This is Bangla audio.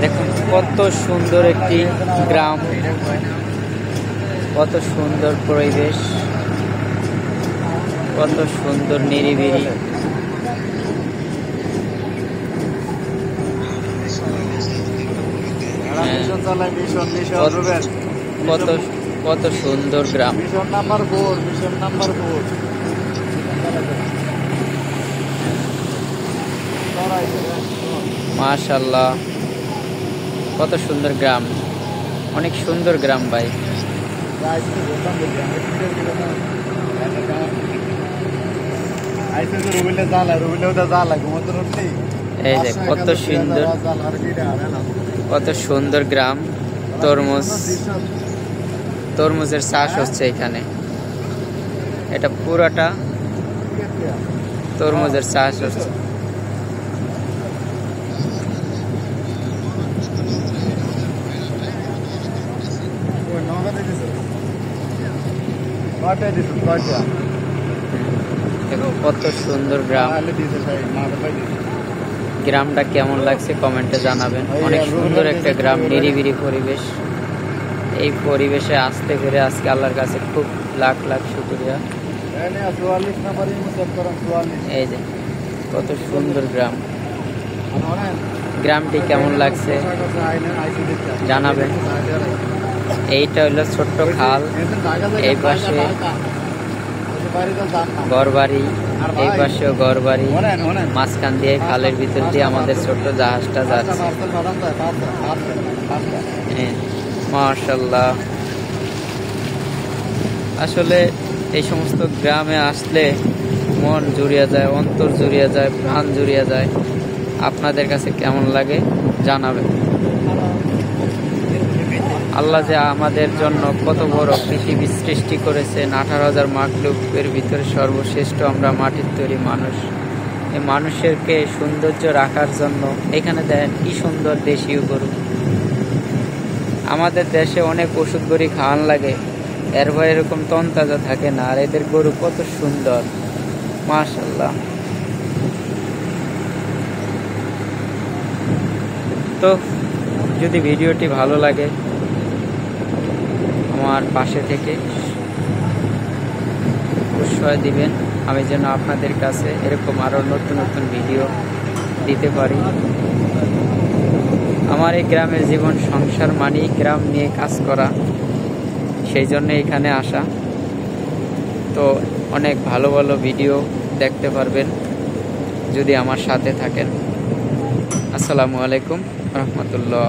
দেখুন কত সুন্দর একটি গ্রাম, কত সুন্দর পরিবেশ, কত সুন্দর নিরিবিলি। কত কত সুন্দর গ্রাম। মাশাআল্লাহ, কত সুন্দর গ্রাম, অনেক সুন্দর গ্রাম ভাই। এই যে কত সুন্দর, কত সুন্দর গ্রাম। তরমুজের চাষ হচ্ছে এখানে, এটা পুরাটা তরমুজের চাষ হচ্ছে। দেখো কত সুন্দর গ্রাম। গ্রামটা কেমন লাগছে কমেন্টে জানাবেন। অনেক সুন্দর একটা গ্রাম, নিরিবিলি পরিবেশ। এই পরিবেশে আসতে পেরে আজকে আল্লাহর কাছে খুব লাখ লাখ শুকরিয়া। এই যে কত সুন্দর গ্রাম। গ্রামটি কেমন লাগছে জানাবেন। এইটা হলো ছোট্ট খাল, এই পাশে ঘরবাড়ি, এই পাশেও ঘরবাড়ি, মাঝখান দিয়ে খালের ভিতর দিয়ে আমাদের ছোট্ট জাহাজটা যাচ্ছে। মাশাআল্লাহ, আসলে এই সমস্ত গ্রামে আসলে মন জুড়িয়ে যায়, অন্তর জুড়িয়ে যায়, প্রাণ জুড়িয়ে যায়। আপনাদের কাছে কেমন লাগে জানাবেন। আল্লাহ যে আমাদের জন্য কত বড় পৃথিবী সৃষ্টি করেছেন, 18,000 মাখলুকের ভিতরে সর্বশ্রেষ্ঠ আমরা মাটির তৈরি মানুষ। এই মানুষেরকে সৌন্দর্য রাখার জন্য এখানে দেখেন কি সুন্দর দেশীয় গরু। আমাদের দেশে অনেক ওষুধ গড়ি খাওয়ান লাগে, এরপর এরকম তনতাজা থাকে না। আর এদের গরু কত সুন্দর, মাশাআল্লাহ। তো যদি ভিডিওটি ভালো লাগে আমার পাশে থেকে উৎসাহ দিবেন, আমি যেন আপনাদের কাছে এরকম আরো নতুন নতুন ভিডিও দিতে পারি। আমার এই গ্রামের জীবন সংসার মানেই গ্রাম নিয়ে কাজ করা, সেই জন্য এখানে আসা। তো অনেক ভালো ভালো ভিডিও দেখতে পারবেন যদি আমার সাথে থাকেন। আসসালামু আলাইকুম রহমতুল্লাহ।